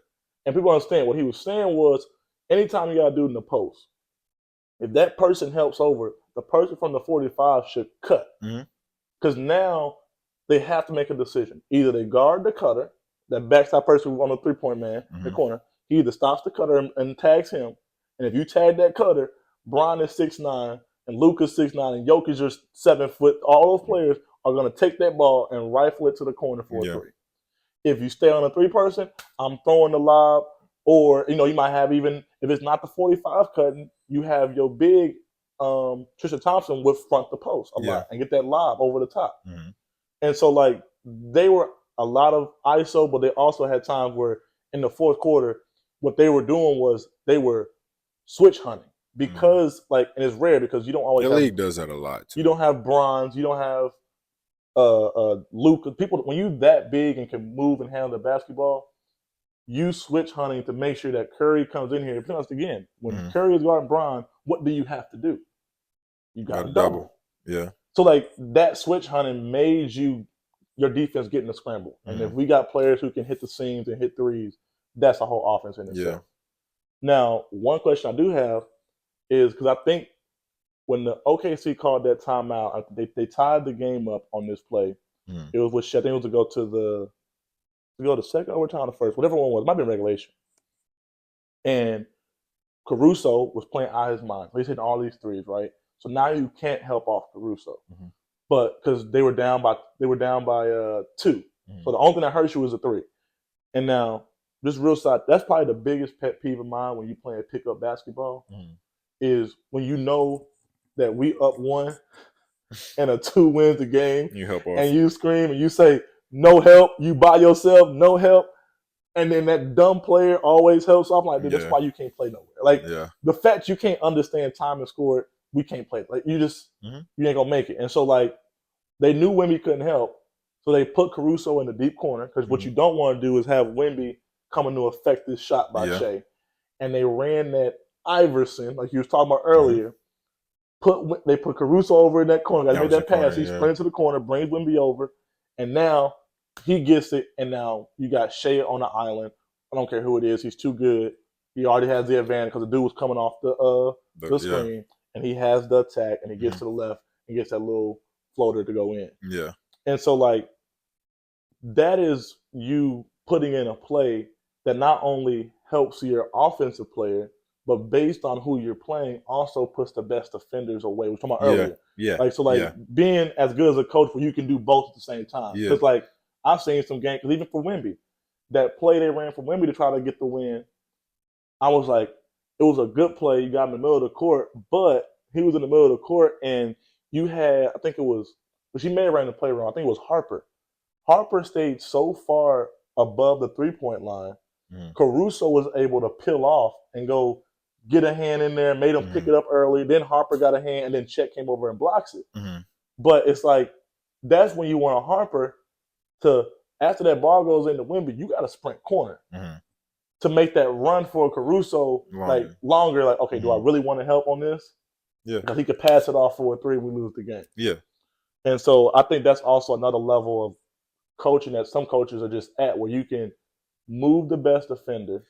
And people understand what he was saying was anytime you got to do it in the post, if that person helps over, the person from the 45 should cut. Because now they have to make a decision. Either they guard the cutter, that backside person on the three-point man, the corner. He either stops the cutter and tags him. And if you tag that cutter, Bron is 6'9", and Luka's 6'9", and Jokic is 7 foot. All those players are going to take that ball and rifle it to the corner for a three. If you stay on a three-person, I'm throwing the lob. Or, you might have even, if it's not the 45 cutting, you have your big Trisha Thompson would front the post a lot and get that lob over the top. And so, like, they were a lot of ISO, but they also had times where in the fourth quarter, what they were doing was they were switch hunting. Because, and it's rare because you don't always the league does that a lot, too. You don't have Bronze, you don't have Luka. People, when you that big and can move and handle the basketball, you switch hunting to make sure that Curry comes in here. Because, again, when Curry is guarding Bron, what do you have to do? You got to double. Yeah. So, like, that switch hunting made your defense getting a scramble. And if we got players who can hit the seams and hit threes, that's a whole offense in itself. Now, one question I do have is, because I think when the OKC called that timeout, they tied the game up on this play. It was with I think it was to go to second overtime or the first, whatever one was. It might be in regulation. And Caruso was playing out of his mind. He's hitting all these threes, right? So now you can't help off Caruso. But because they were down by 2. So the only thing that hurts you was a 3. And now, this real side, that's probably the biggest pet peeve of mine when you playing pickup basketball, is when you know that we up 1 and a 2 wins the game, you help off. and you scream and you say, no help, you by yourself, no help. And then that dumb player always helps. So I'm like, dude, that's why you can't play nowhere. Like, the fact you can't understand time and score, we can't play. Like, you just, you ain't going to make it. And so, like, they knew Wemby couldn't help. So they put Caruso in the deep corner because what you don't want to do is have Wemby coming to affect this shot by Shea. And they ran that Iverson, like you was talking about earlier. They put Caruso over in that corner. They made that pass. He sprinted to the corner, brings Wemby over. And now he gets it. And now you got Shea on the island. I don't care who it is. He's too good. He already has the advantage because the dude was coming off the screen. And he has the attack. And he gets to the left and gets that little floater to go in. Yeah. And so, like, that is you putting in a play that not only helps your offensive player, but based on who you're playing, also puts the best defenders away. We were talking about earlier. Like, so, like, being as good as a coach where you can do both at the same time. Because, like, I've seen some games, because even for Wemby, that play they ran for Wemby to try to get the win, I was like, it was a good play. You got in the middle of the court, but he was in the middle of the court, and you had, I think it was, but she made it right in the play wrong. I think it was Harper. Harper stayed so far above the three-point line, Caruso was able to peel off and go get a hand in there, made him pick it up early. Then Harper got a hand, and then Chet came over and blocks it. But it's like, that's when you want a Harper to, after that ball goes into Wemby, you got to sprint corner to make that run for Caruso longer. Like, okay, do I really want to help on this? Because he could pass it off for a 3 and we lose the game. And so I think that's also another level of coaching that some coaches are just at, where you can move the best defender.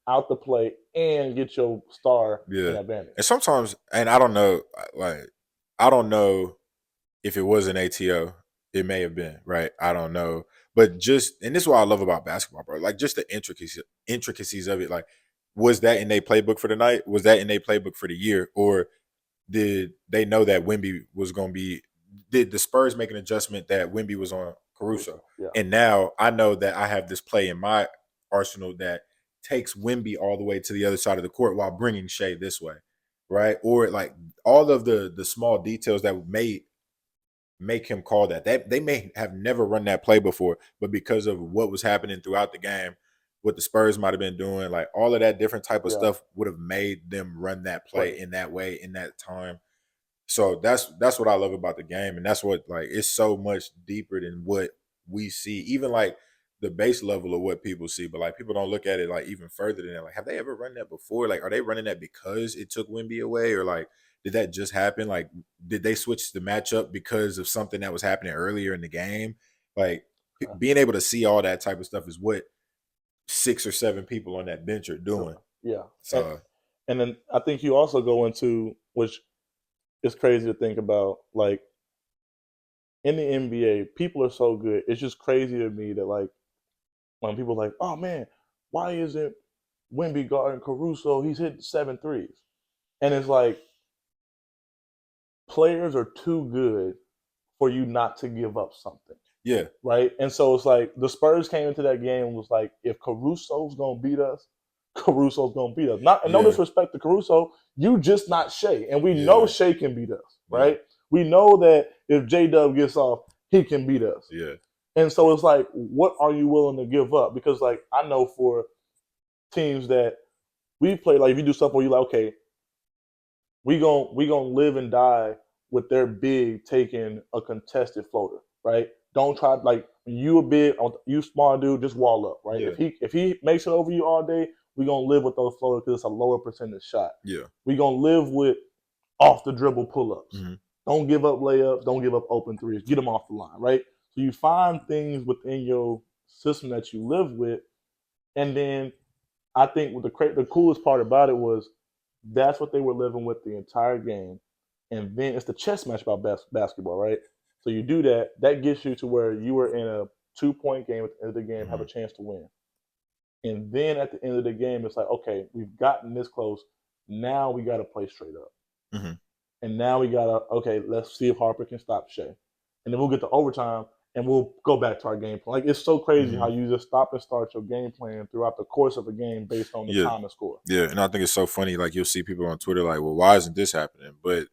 out the play and get your star in advantage. And sometimes, and I don't know, I don't know if it was an ATO. It may have been, right? I don't know. But just, and this is what I love about basketball, bro. Like, just the intricacies of it. Like, was that in their playbook for the night? Was that in their playbook for the year? Or did they know that Wemby was going to be? Did the Spurs make an adjustment that Wemby was on Caruso? Yeah. And now I know that I have this play in my arsenal that takes Wemby all the way to the other side of the court while bringing Shea this way, right? Or like all of the small details that make him call that. They may have never run that play before, but because of what was happening throughout the game, what the Spurs might have been doing, like all of that different type of stuff would have made them run that play in that way, in that time. So that's what I love about the game, and that's what, like, it's so much deeper than what we see, even like the base level of what people see. But like, people don't look at it like even further than that. Like, have they ever run that before? Like, are they running that because it took Wemby away, or like, did that just happen? Like, did they switch the matchup because of something that was happening earlier in the game? Like, being able to see all that type of stuff is what 6 or 7 people on that bench are doing. Yeah. So, and then I think you also go into, which is crazy to think about, like, in the NBA, people are so good. It's just crazy to me that, like, when people are like, oh man, why isn't Wemby guarding Caruso? He's hitting 7 threes. And it's like, players are too good for you not to give up something. yeah. Right? And so it's like the Spurs came into that game and was like, if Caruso's gonna beat us, Caruso's gonna beat us. Not, and no disrespect to Caruso, you just not Shea. And we know Shea can beat us, right? We know that if J-Dub gets off, he can beat us. Yeah. And so it's like, what are you willing to give up? Because, like, I know for teams that we play, like, if you do stuff where you're like, okay, we gonna live and die with their big taking a contested floater, right? Don't try, like, you a big, you small dude, just wall up, right? Yeah. If he makes it over you all day, we gonna live with those floaters because it's a lower percentage shot. Yeah. We gonna live with off the dribble pull ups. Mm-hmm. Don't give up layups. Don't give up open threes. Get them off the line, right? So you find things within your system that you live with, and then I think the coolest part about it was that's what they were living with the entire game. And then it's the chess match about basketball, right? So you do that. That gets you to where you were in a 2-point game at the end of the game, have a chance to win. And then at the end of the game, it's like, okay, we've gotten this close. Now we got to play straight up. Mm-hmm. And now we got to, okay, let's see if Harper can stop Shea. And then we'll get to overtime and we'll go back to our game plan. Like, it's so crazy how you just stop and start your game plan throughout the course of a game based on the time and score. Yeah, and I think it's so funny. Like, you'll see people on Twitter like, well, why isn't this happening? But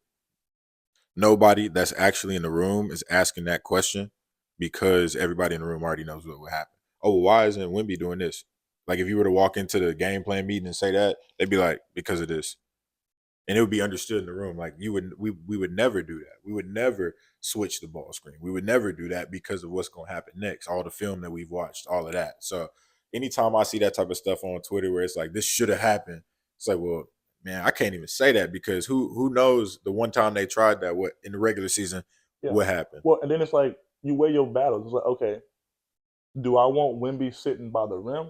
nobody that's actually in the room is asking that question because everybody in the room already knows what would happen. Oh, well, why isn't Wemby doing this? Like, if you were to walk into the game plan meeting and say that, they'd be like, because of this. And it would be understood in the room. Like, we would never do that. We would never switch the ball screen. We would never do that because of what's going to happen next. All the film that we've watched, all of that. So anytime I see that type of stuff on Twitter where it's like, this should have happened, it's like, well, man, I can't even say that because who knows the one time they tried that, what in the regular season, what happened. Well, and then it's like, you weigh your battles. It's like, okay, do I want Wemby sitting by the rim?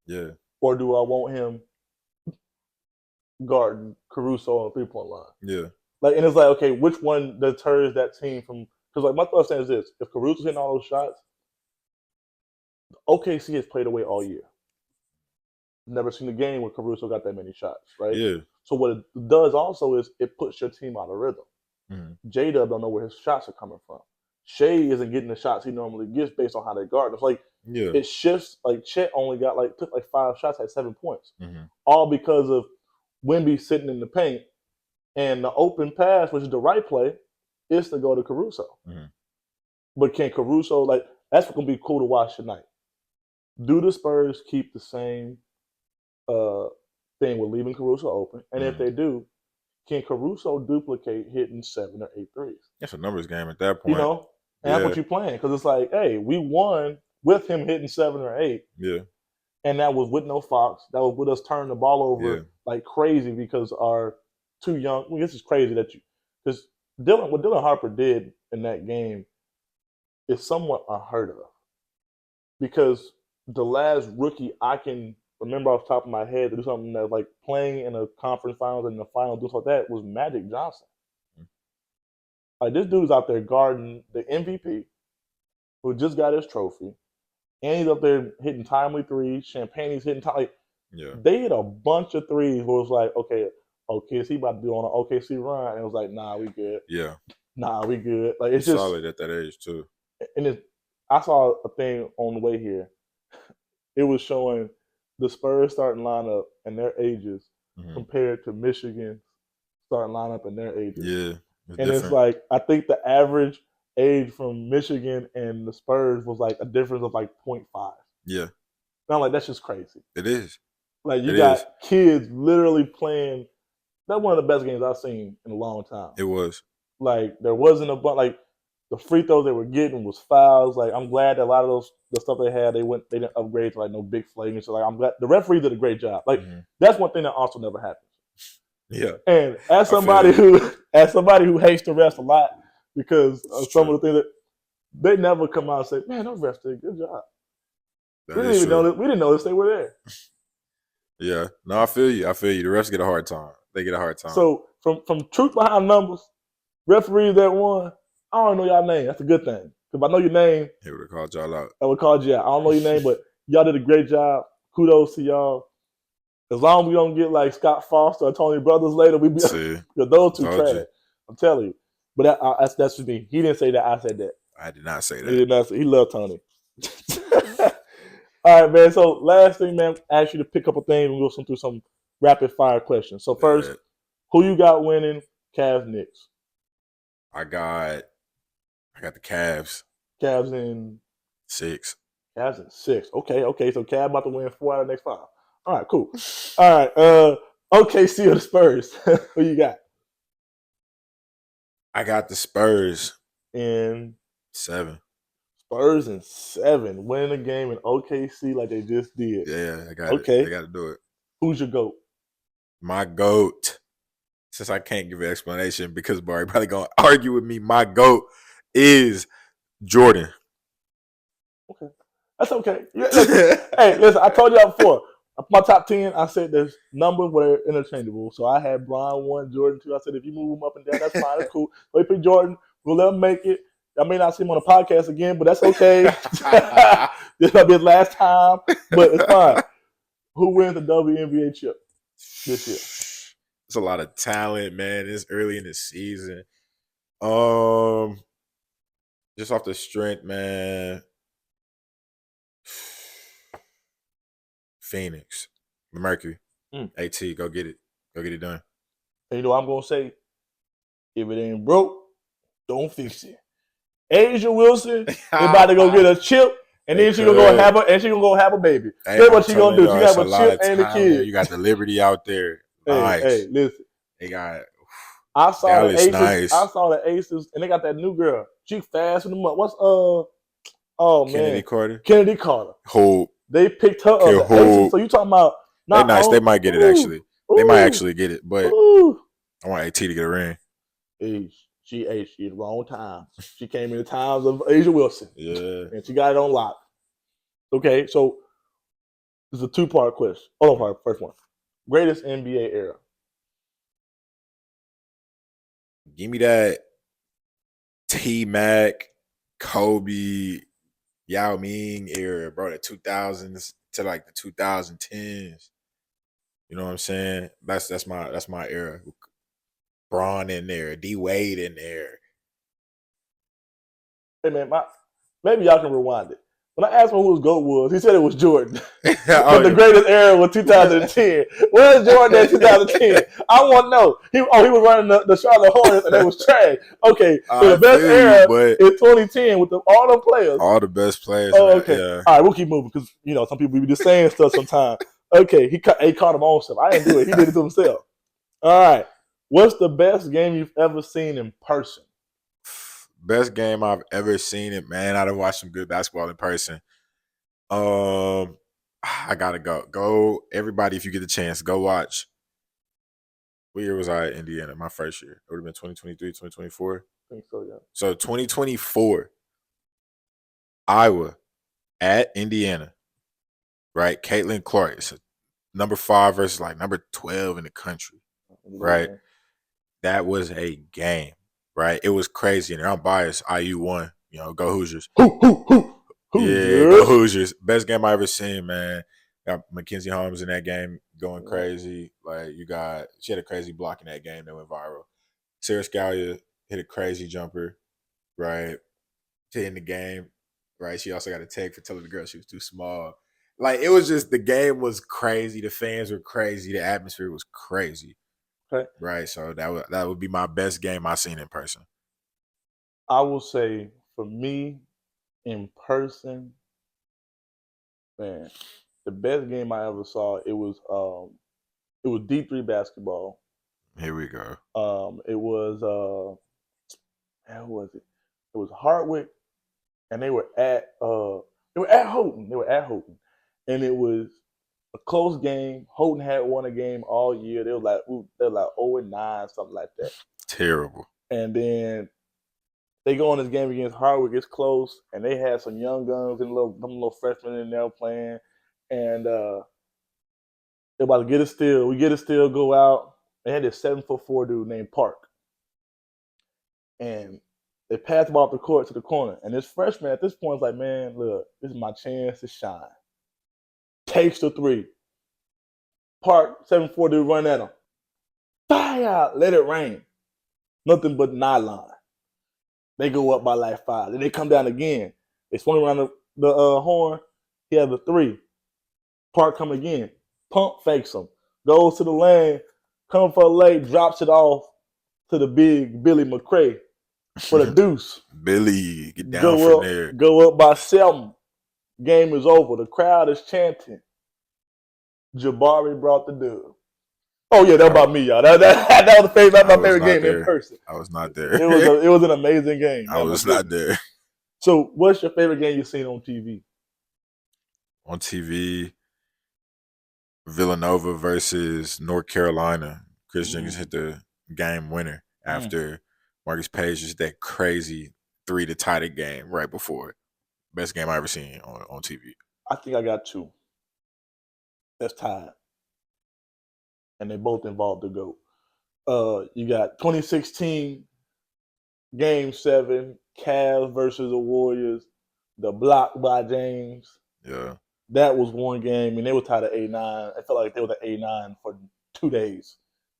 Yeah. Or do I want him guarding Caruso on the 3-point line? Yeah. Like, and it's like, okay, which one deters that team from? Because, like, my thought is this: if Caruso's hitting all those shots, OKC has played away all year. Never seen a game where Caruso got that many shots, right? Yeah. So what it does also is it puts your team out of rhythm. Mm-hmm. J-Dub don't know where his shots are coming from. Shea isn't getting the shots he normally gets based on how they guard. It's like, it shifts. Like, Chet only took 5 shots at 7 points, all because of Wemby sitting in the paint, and the open pass, which is the right play, is to go to Caruso. But can Caruso, like, that's going to be cool to watch tonight. Do the Spurs keep the same thing with leaving Caruso open? And if they do, can Caruso duplicate hitting 7 or 8 threes? It's a numbers game at that point. You know? And that's what you're playing. Because it's like, hey, we won with him hitting 7 or 8. Yeah. And that was with no Fox. That was with us turning the ball over like crazy because our too young. I mean, this is crazy that because what Dylan Harper did in that game is somewhat unheard of. Because the last rookie I can remember off the top of my head to do something that like playing in a conference finals and the final, do something like that was Magic Johnson. Like this dude's out there guarding the MVP who just got his trophy, and he's up there hitting timely threes. Champagne's hitting timely. Yeah. They hit a bunch of threes where it was like, okay, OKC about to do on an OKC run, and it was like, nah, we good. Yeah. Nah, we good. Like it's He's just solid at that age too. And I saw a thing on the way here. It was showing the Spurs starting lineup and their ages compared to Michigan's starting lineup and their ages. Yeah. It's like, I think the average age from Michigan and the Spurs was like a difference of like 0.5. Yeah. And I'm like, that's just crazy. It is. Like you got kids literally playing. That's one of the best games I've seen in a long time. It was. Like there wasn't a bunch like the free throws they were getting was fouls. Like I'm glad that a lot of the stuff they had, they didn't upgrade to like no big flagrants. So like I'm glad the referees did a great job. Like that's one thing that also never happens. Yeah. And as somebody who hates the refs a lot because of some of the things that they never come out and say, man, those refs did a good job. We didn't notice they were there. Yeah. No, I feel you. The refs get a hard time. They get a hard time. So from truth behind numbers, referees that won, I don't know y'all name. That's a good thing. Because if I know your name, he would have called y'all out. I would call you out. I don't know your name, but y'all did a great job. Kudos to y'all. As long as we don't get like Scott Foster or Tony Brothers later, we be because those two trash. I'm telling you. But that's just me. He didn't say that. I said that. I did not say that. He did not say. He loved Tony. All right, man. So last thing, man, I asked you to pick up a thing and we'll go through some rapid fire questions. So first, who you got winning? Cavs, Knicks. I got the Cavs. Cavs in 6. Cavs in 6. Okay. So Cavs about to win 4 out of the next 5. All right, cool. All right. OKC or the Spurs? Who you got? I got the Spurs in 7. Spurs in 7. Winning a game in OKC like they just did. Yeah, I got it. They got to do it. Who's your GOAT? My GOAT. Since I can't give an explanation because Barry probably going to argue with me, my GOAT is Jordan. Okay. That's okay. Hey, listen, I told y'all before. My top 10, I said there's numbers were interchangeable. So I had Bron 1, Jordan 2. I said if you move them up and down, that's fine. That's cool. So we pick Jordan. We'll let him make it. I may not see him on the podcast again, but that's okay. This might be his last time, but it's fine. Who wins the WNBA chip this year? It's a lot of talent, man. It's early in the season. Just off the strength, man. Phoenix, the Mercury, AT, go get it done. And you know what I'm gonna say? If it ain't broke, don't fix it. Asia Wilson is about to go get a chip, and then she's gonna go have a baby. That's what she gonna do. She have a chip and a kid. You got the Liberty out there. Nice. Hey, listen. They got. I saw the Aces. Nice. I saw the Aces, and they got that new girl. She fast in the mud. What's Kennedy Carter. Kennedy Carter. Hope. They picked her up. So you talking about? They nice. They might get it actually. They might actually get it, but I want AT to get a ring. She in the wrong time. She came in the times of Asia Wilson. Yeah. And she got it on lock. Okay, so this is a 2-part question. First one. Greatest NBA era. Give me that T-Mac, Kobe, Yao Ming era, bro. The 2000s to like the 2010s. You know what I'm saying? That's my era. Braun in there, D Wade in there. Hey man, maybe y'all can rewind it. When I asked him who his GOAT was, he said it was Jordan. But the greatest era was 2010. Where's Jordan in 2010? I want to know. He was running the Charlotte Hornets and they was trash. Okay, so the best era is 2010 with all the players. All the best players. Oh, okay. Yeah. All right, we'll keep moving because some people be just saying stuff sometimes. Okay, he caught him on stuff. I didn't do it. He did it to himself. All right. What's the best game you've ever seen in person? Best game I've ever seen it, man. I done watched some good basketball in person. I gotta go. Go, everybody, if you get the chance, go watch. What year was I at Indiana? My first year. It would have been 2023, 2024. I think so, yeah. So 2024, Iowa at Indiana. Right? Caitlin Clark. It's a number 5 versus like number 12 in the country, right? That was a game, right? It was crazy. And I'm biased. IU won. Go Hoosiers. Yeah, go Hoosiers. Hoosiers. Best game I ever seen, man. Got Mackenzie Holmes in that game going crazy. Like she had a crazy block in that game that went viral. Sarah Scalia hit a crazy jumper, right? To end the game, right? She also got a tag for telling the girl she was too small. Like it was just the game was crazy. The fans were crazy. The atmosphere was crazy. Okay. Right. So that would be my best game I've seen in person. I will say for me, in person, man, the best game I ever saw. It was D3 basketball. Here we go. It was who was it? It was Hardwick, and they were at Houghton. They were at Houghton, and it was a close game. Houghton had won a game all year. They were like 0-9, something like that. Terrible. And then they go on this game against Hardwick. It's close, and they had some young guns and some little freshmen in there playing, and they're about to get a steal. We get a steal, go out. They had this 7'4" dude named Park, and they pass the ball up the court to the corner. And this freshman at this point is like, man, look, this is my chance to shine. Takes the three. Park, 7'4" dude, run at him. Fire! Let it rain. Nothing but nylon. They go up by like 5. Then they come down again. They swing around the horn. He has a 3. Park come again. Pump fakes him. Goes to the lane. Comes for a late. Drops it off to the big Billy McCray for the deuce. Billy, get down from there. Go up by 7. Game is over. The crowd is chanting. Jabari brought the dub. Oh yeah, that was about me, y'all. That was my favorite game in person. I was not there. It was an amazing game. I was not there. So, what's your favorite game you've seen on TV? On TV, Villanova versus North Carolina. Chris Jenkins hit the game winner after Marcus Page just that crazy 3 to tie the game right before. Best game I ever seen on TV. I think I got 2. That's tied. And they both involved the GOAT. You got 2016 Game 7, Cavs versus the Warriors, the block by James. Yeah. That was one game, and they were tied at 8-9. I felt like they were at 8-9 for 2 days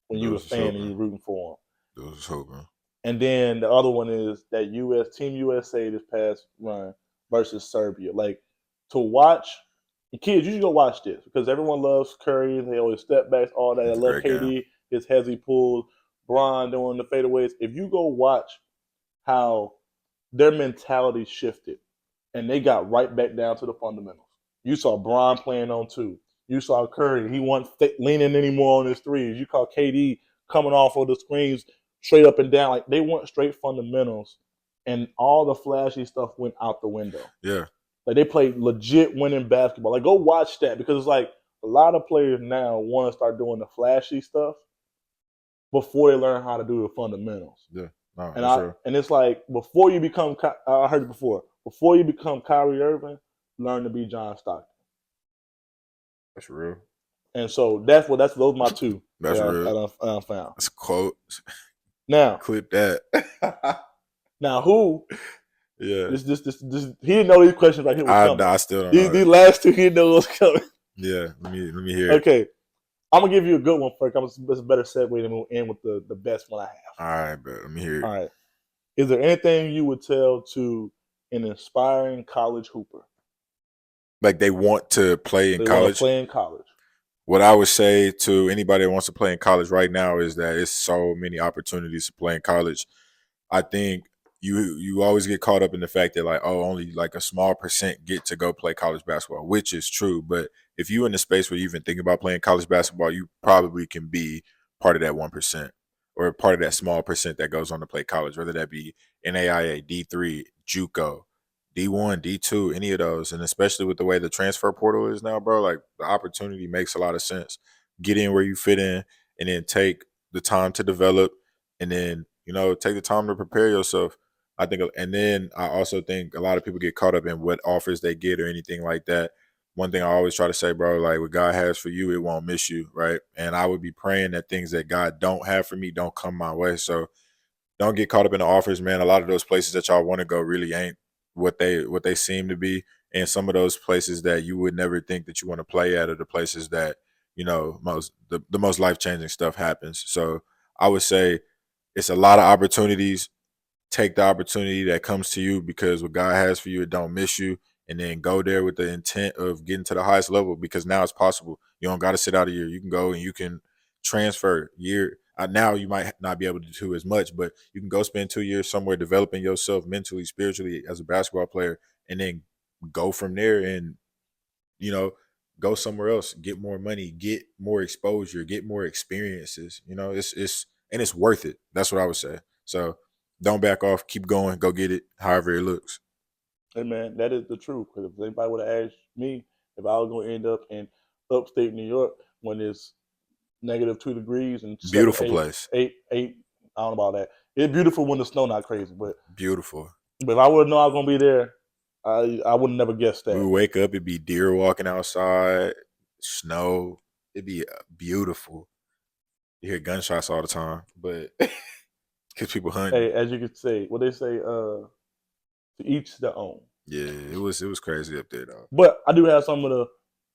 when you were a fan and you were rooting for them. Those was hoping. And then the other one is that Team USA this past run versus Serbia. Like, to watch – kids, you should go watch this because everyone loves Curry. They always step backs, all that. I love KD, his hezzy pulls, Bron doing the fadeaways. If you go watch how their mentality shifted and they got right back down to the fundamentals. You saw Bron playing on 2. You saw Curry. He wasn't leaning anymore on his threes. You saw KD coming off of the screens straight up and down. Like, they weren't straight fundamentals, and all the flashy stuff went out the window. Yeah. Like, they played legit winning basketball. Like, go watch that because it's like a lot of players now want to start doing the flashy stuff before they learn how to do the fundamentals. Yeah. No, and it's like before you become – I heard it before you become Kyrie Irving, learn to be John Stockton. That's real. And so those are my 2. That's real. I found. That's a quote. Now. Clip that. Now, who – yeah. This he didn't know these questions right here were coming. I still don't know. These last 2 he didn't know what was coming. Yeah, let me hear it. Okay. I'm going to give you a good one first. It's a better segue to move in with the best one I have. All right, but let me hear it. All right. Is there anything you would tell to an aspiring college hooper? Like they want to play in college? Want to play in college. What I would say to anybody that wants to play in college right now is that it's so many opportunities to play in college. I think you always get caught up in the fact that like, oh, only like a small percent get to go play college basketball, which is true. But if you're in the space where you even think about playing college basketball, you probably can be part of that 1% or part of that small percent that goes on to play college, whether that be NAIA, D3, JUCO, D1, D2, any of those. And especially with the way the transfer portal is now, bro, like the opportunity makes a lot of sense. Get in where you fit in and then take the time to develop and then, take the time to prepare yourself. I think, and then I also think a lot of people get caught up in what offers they get or anything like that. one thing I always try to say, bro, like what God has for you, it won't miss you, right? And I would be praying that things that God don't have for me don't come my way. So don't get caught up in the offers, man. A lot of those places that y'all want to go really ain't what they seem to be. And some of those places that you would never think that you want to play at are the places that, the most life-changing stuff happens. So I would say it's a lot of opportunities. Take the opportunity that comes to you, because what God has for you, it don't miss you. And then go there with the intent of getting to the highest level, because now it's possible. You don't got to sit out a year. You can go and you can transfer year. Now you might not be able to do as much, but you can go spend 2 years somewhere developing yourself mentally, spiritually as a basketball player, and then go from there and, you know, go somewhere else, get more money, get more exposure, get more experiences. It's worth it. That's what I would say. So don't back off, keep going, go get it, however it looks. Hey man, that is the truth. Because if anybody would have asked me if I was going to end up in upstate New York when it's -2 degrees and seven, Beautiful place. eight, I don't know about that. It's beautiful when the snow not crazy, but Beautiful. if I would have known I was gonna be there, I would have never guessed that. We would wake up, it'd be deer walking outside, snow. It'd be beautiful. You hear gunshots all the time, but because people hunting. Hey, as you could say, what they say, to each their own. Yeah, it was crazy up there though. But I do have some of the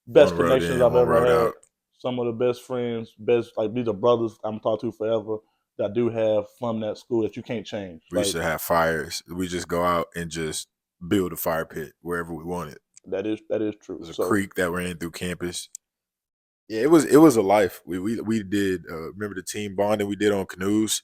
best One road connections in, I've one ever road had. out. Some of the best friends, like these are brothers I'm talking to forever that I do have from that school that you can't change. We used to have fires. We just go out and just build a fire pit wherever we wanted. That is true. There's a creek that ran through campus. Yeah, it was a life. We did remember the team bonding we did on canoes.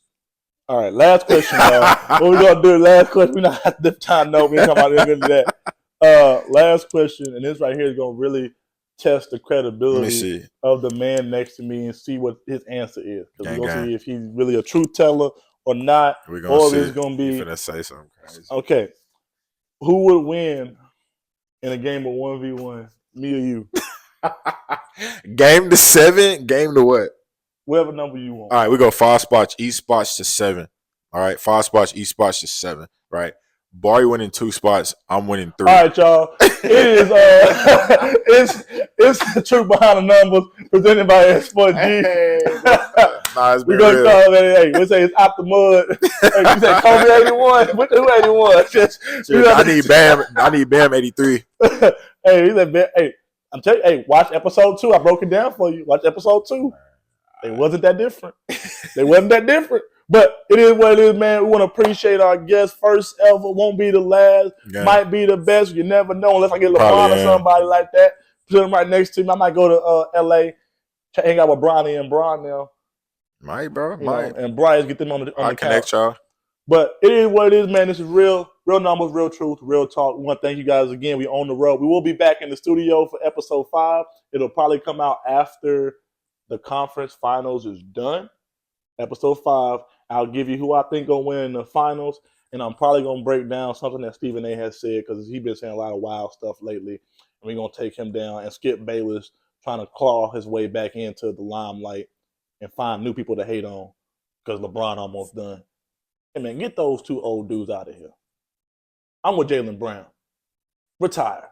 All right, last question, y'all. What we gonna do? Last question. We not at this time. No, we ain't talking about any of that. Last question, and this right here is gonna really test the credibility of the man next to me and see what his answer is. Because we're gonna see if he's really a truth teller or not, or if it's gonna be. You're finna say something crazy. Okay, who would win in a game of 1v1? Me or you? Game to 7. Game to what? Whatever number you want. All right, we go 5 spots, each spots to 7. All right, 5 spots, each spots to 7. Right. Barry winning 2 spots. I'm winning 3. All right, y'all. It is it's the truth behind the numbers presented by S4G. Hey, We're gonna call it. Hey, we say it's out the mud. Hey, you said Kobe 81. Who 81? I need Bam 83. Hey, he said, hey, I'm telling you, hey, watch episode 2. I broke it down for you. Watch episode 2. It wasn't that different. But it is what it is, man. We want to appreciate our guests. First ever, won't be the last. Yeah. Might be the best. You never know unless I get LeBron or somebody like that. Put him right next to me. I might go to L.A. hang out with Bronny and Bron now. Might, bro. Might. And Bryce get them on the connect y'all. But it is what it is, man. This is real numbers, real truth, real talk. We want to thank you guys again. We on the road. We will be back in the studio for episode 5. It'll probably come out after the conference finals is done. Episode 5. I'll give you who I think gonna win in the finals, and I'm probably gonna break down something that Stephen A. has said because he's been saying a lot of wild stuff lately. And we're gonna take him down. And Skip Bayless trying to claw his way back into the limelight and find new people to hate on because LeBron almost done. Hey man, get those 2 old dudes out of here. I'm with Jaylen Brown. Retire.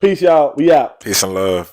Peace, y'all. We out. Peace and love.